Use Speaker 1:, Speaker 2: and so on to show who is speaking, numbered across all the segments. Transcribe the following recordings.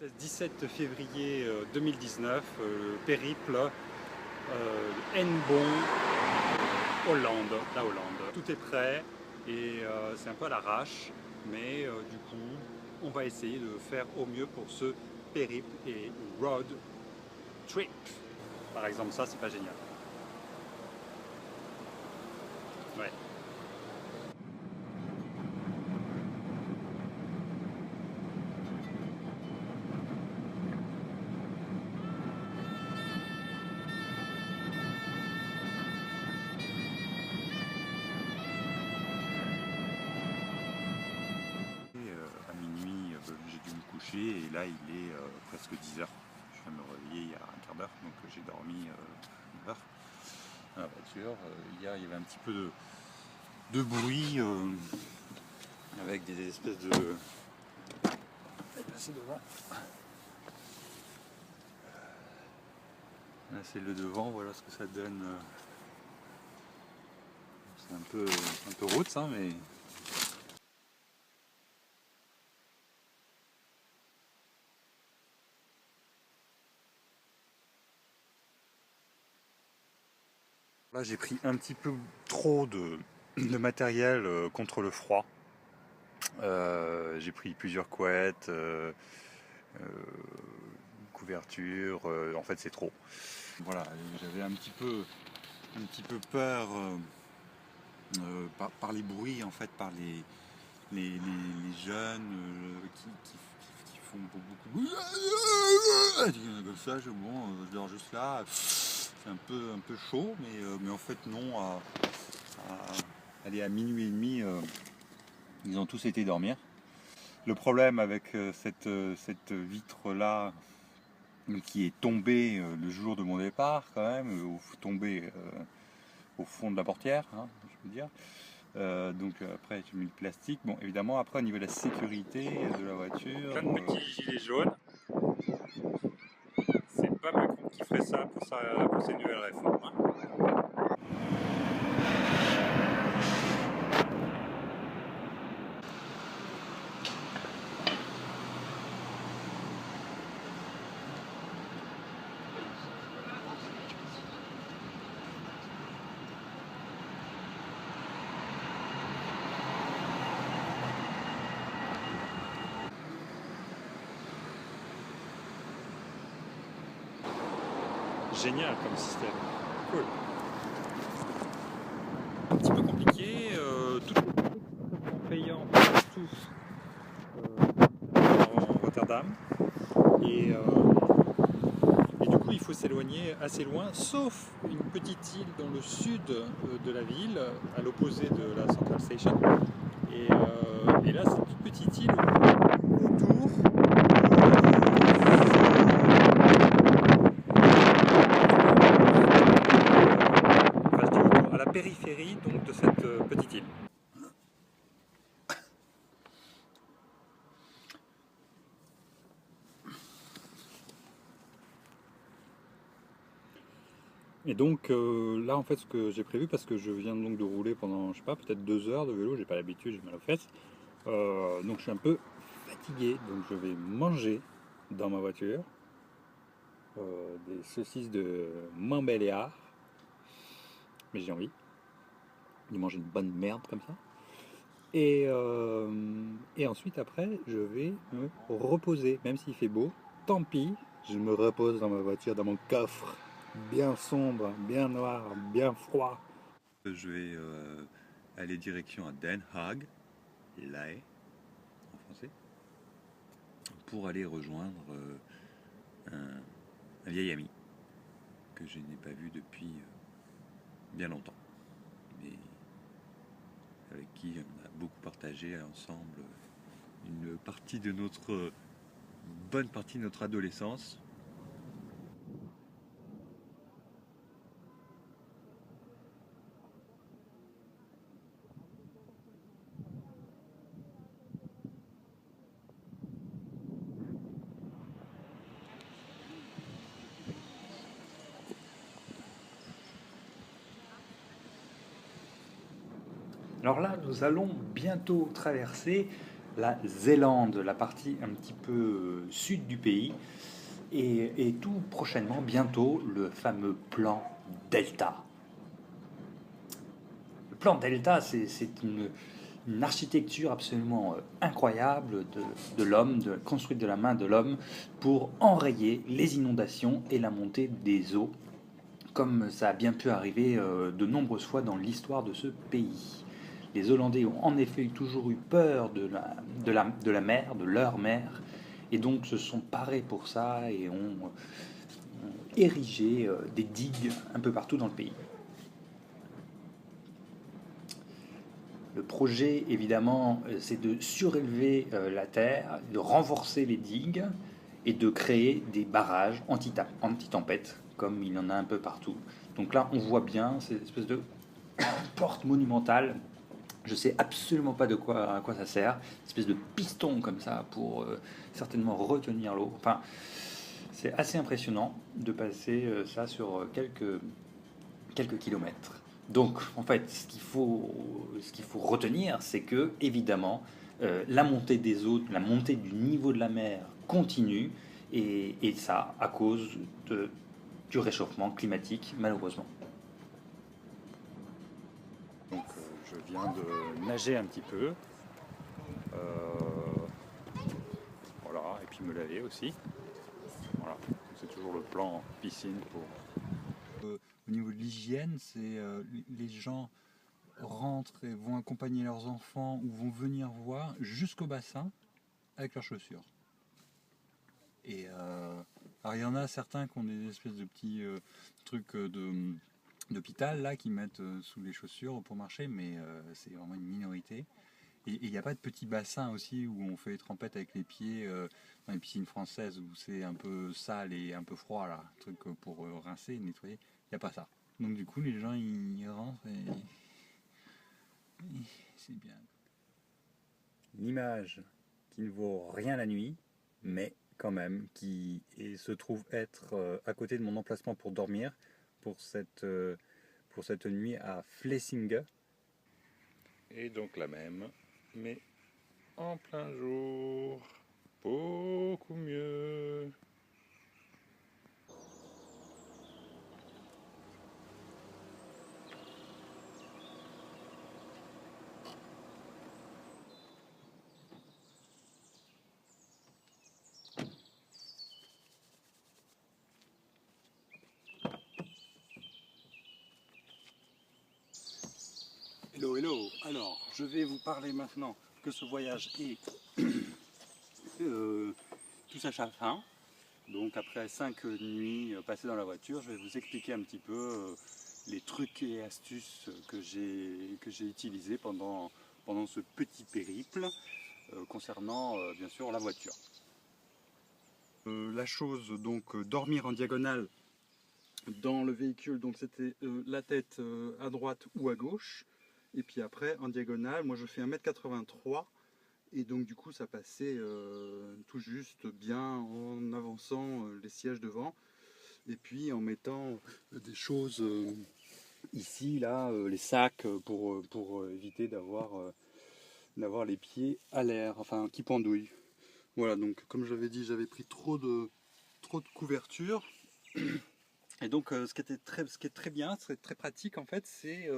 Speaker 1: 16-17 février 2019, périple Hennebont, Hollande, la Hollande. Tout est prêt et c'est un peu à l'arrache, mais du coup, on va essayer de faire au mieux pour ce périple et road trip. Par exemple, ça, c'est pas génial. Ouais. À minuit, j'ai dû me coucher et là il est presque 10 heures. Je viens de me réveiller il y a un quart d'heure, donc j'ai dormi 9 heures dans la voiture. Hier il y avait un petit peu de bruit avec des espèces de... C'est devant. Là c'est le devant, voilà ce que ça donne. C'est un peu route ça, mais... Là j'ai pris un petit peu trop de matériel contre le froid. J'ai pris plusieurs couettes, couverture, en fait c'est trop. Voilà, j'avais un petit peu peur par les bruits, en fait, par les jeunes qui font beaucoup comme ça. Je dors juste là. C'est un peu chaud, mais en fait non. Aller à minuit et demi, ils ont tous été dormir. Le problème avec cette vitre-là, qui est tombée le jour de mon départ, quand même, tombée au fond de la portière, hein, je veux dire. Donc après j'ai mis le plastique. Bon, évidemment, après au niveau de la sécurité de la voiture... Plein de petits gilets jaunes. C'est pas Macron qui ferait ça pour ses nouvelles réformes. Hein. Génial comme système. Cool. Un petit peu compliqué, tout payant partout en Rotterdam. Et du coup, il faut s'éloigner assez loin, sauf une petite île dans le sud de la ville, à l'opposé de la Central Station. Et là, c'est une toute petite île autour. À la périphérie donc, de cette petite île. Et donc là en fait ce que j'ai prévu, parce que je viens donc de rouler pendant je sais pas peut-être 2 heures de vélo, j'ai pas l'habitude, j'ai mal aux fesses, donc je suis un peu fatigué, donc je vais manger dans ma voiture des saucisses de Montbéliard, mais j'ai envie de manger une bonne merde comme ça, et ensuite après je vais me reposer, même s'il fait beau, tant pis, je me repose dans ma voiture, dans mon coffre bien sombre, bien noir, bien froid. Je vais aller direction à Den Haag, La Haye en français, pour aller rejoindre un vieil ami que je n'ai pas vu depuis bien longtemps, mais avec qui on a beaucoup partagé ensemble une bonne partie de notre adolescence.
Speaker 2: Alors là, nous allons bientôt traverser la Zélande, la partie un petit peu sud du pays, et tout prochainement, bientôt, le fameux plan Delta. Le plan Delta, c'est une architecture absolument incroyable de l'homme, construite de la main de l'homme pour enrayer les inondations et la montée des eaux, comme ça a bien pu arriver de nombreuses fois dans l'histoire de ce pays. Les Hollandais ont en effet toujours eu peur de la mer, de leur mer, et donc se sont parés pour ça et ont érigé des digues un peu partout dans le pays. Le projet, évidemment, c'est de surélever la terre, de renforcer les digues et de créer des barrages anti-tempête, comme il y en a un peu partout. Donc là, on voit bien cette espèce de porte monumentale. Je sais absolument pas à quoi ça sert. Une espèce de piston comme ça pour certainement retenir l'eau. Enfin, c'est assez impressionnant de passer ça sur quelques kilomètres. Donc, en fait, ce qu'il faut retenir, c'est que, évidemment, la montée des eaux, la montée du niveau de la mer continue, et ça à cause du réchauffement climatique, malheureusement.
Speaker 1: Donc je viens de nager un petit peu. Voilà, et puis me laver aussi. Voilà, c'est toujours le plan piscine pour. Au niveau de l'hygiène, c'est les gens rentrent et vont accompagner leurs enfants ou vont venir voir jusqu'au bassin avec leurs chaussures. Et alors il y en a certains qui ont des espèces de petits trucs d'hôpital là qui mettent sous les chaussures pour marcher, mais c'est vraiment une minorité. Et il n'y a pas de petit bassin aussi où on fait les trempettes avec les pieds dans les piscines françaises où c'est un peu sale et un peu froid là, truc pour rincer, nettoyer. Il n'y a pas ça. Donc du coup les gens ils rentrent et c'est bien. Une image qui ne vaut rien la nuit, mais quand même qui se trouve être à côté de mon emplacement pour dormir pour cette nuit à Flessinge. Et donc la même, mais en plein jour, beaucoup mieux. Hello, hello. Alors, je vais vous parler maintenant que ce voyage est tout à sa fin. Donc, après 5 nuits passées dans la voiture, je vais vous expliquer un petit peu les trucs et astuces que j'ai utilisés pendant ce petit périple concernant bien sûr la voiture. La chose, donc, dormir en diagonale dans le véhicule, donc c'était la tête à droite ou à gauche. Et puis après, en diagonale, moi je fais 1m83 et donc du coup ça passait tout juste bien en avançant les sièges devant et puis en mettant des choses ici, là, les sacs pour éviter d'avoir les pieds à l'air, enfin qui pendouillent. Voilà, donc comme j'avais dit, j'avais pris trop de couverture. Et donc ce qui est très bien, très pratique en fait, c'est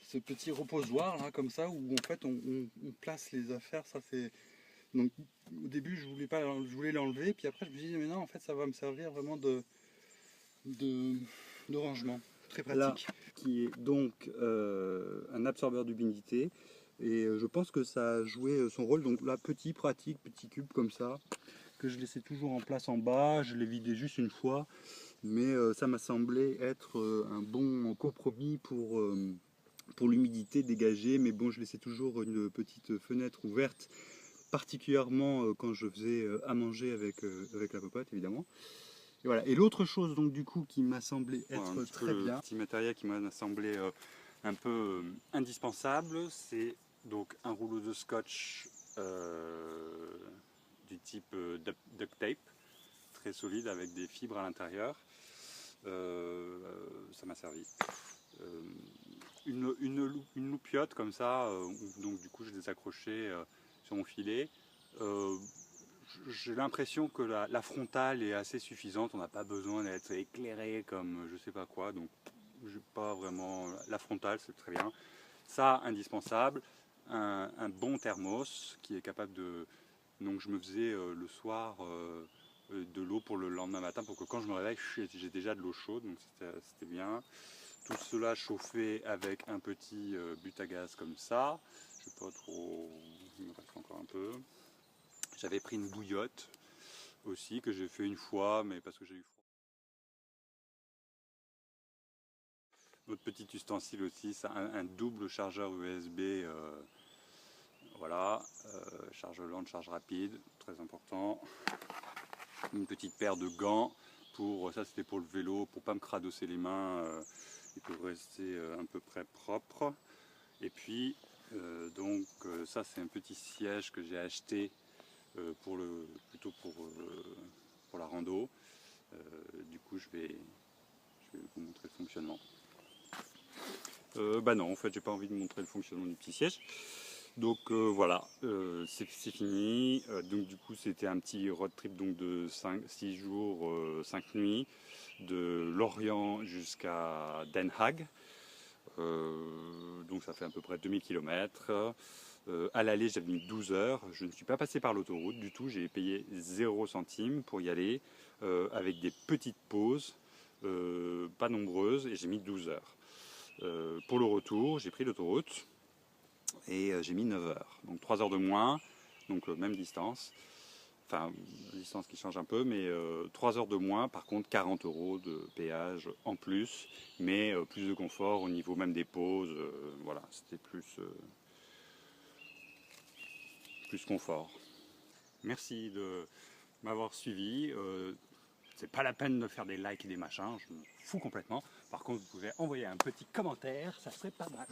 Speaker 1: ce petit reposoir là comme ça où en fait on place les affaires. Ça c'est donc au début je voulais l'enlever, puis après je me suis dit mais non en fait ça va me servir vraiment de, de rangement. Très pratique. Là, qui est donc un absorbeur d'humidité. Et je pense que ça a joué son rôle. Donc là, petit, pratique, petit cube comme ça, que je laissais toujours en place en bas. Je l'ai vidé juste une fois. Mais ça m'a semblé être un bon compromis pour l'humidité dégagée. Mais bon, je laissais toujours une petite fenêtre ouverte, particulièrement quand je faisais à manger avec la popote, évidemment. Et voilà. Et l'autre chose donc du coup qui m'a semblé être très bien, le petit matériel qui m'a semblé un peu indispensable, c'est donc un rouleau de scotch du type duct tape, très solide avec des fibres à l'intérieur. Ça m'a servi. Une loupiote comme ça, donc du coup je les accrochais sur mon filet. J'ai l'impression que la frontale est assez suffisante, on n'a pas besoin d'être éclairé comme je sais pas quoi, donc j'ai pas vraiment... La frontale c'est très bien. Ça, indispensable, un bon thermos qui est capable de... Donc je me faisais le soir de l'eau pour le lendemain matin pour que quand je me réveille, j'ai déjà de l'eau chaude, donc c'était bien. Tout cela chauffé avec un petit but à gaz comme ça. Je sais pas trop, il me reste encore un peu. J'avais pris une bouillotte aussi que j'ai fait une fois, mais parce que j'ai eu froid. Autre petit ustensile aussi, c'est un double chargeur USB. Voilà, charge lente, charge rapide, très important. Une petite paire de gants pour ça, c'était pour le vélo, pour pas me cradosser les mains et pour rester à peu près propre. Et puis ça c'est un petit siège que j'ai acheté plutôt pour la rando. Du coup je vais vous montrer le fonctionnement. Bah non, en fait j'ai pas envie de montrer le fonctionnement du petit siège. Donc voilà, c'est fini. Donc du coup c'était un petit road trip donc de 6 jours, 5 nuits, de Lorient jusqu'à Den Haag. Donc ça fait à peu près 2000 km. À l'aller j'avais mis 12 heures. Je ne suis pas passé par l'autoroute du tout, j'ai payé 0 centime pour y aller, avec des petites pauses, pas nombreuses, et j'ai mis 12 heures. Pour le retour, j'ai pris l'autoroute et j'ai mis 9 heures. Donc 3 heures de moins, donc même distance. Enfin, distance qui change un peu, mais 3 heures de moins, par contre 40 € de péage en plus, mais plus de confort au niveau même des pauses, voilà, c'était plus confort. Merci de m'avoir suivi. C'est pas la peine de faire des likes et des machins, je me fous complètement. Par contre, vous pouvez envoyer un petit commentaire, ça serait pas mal.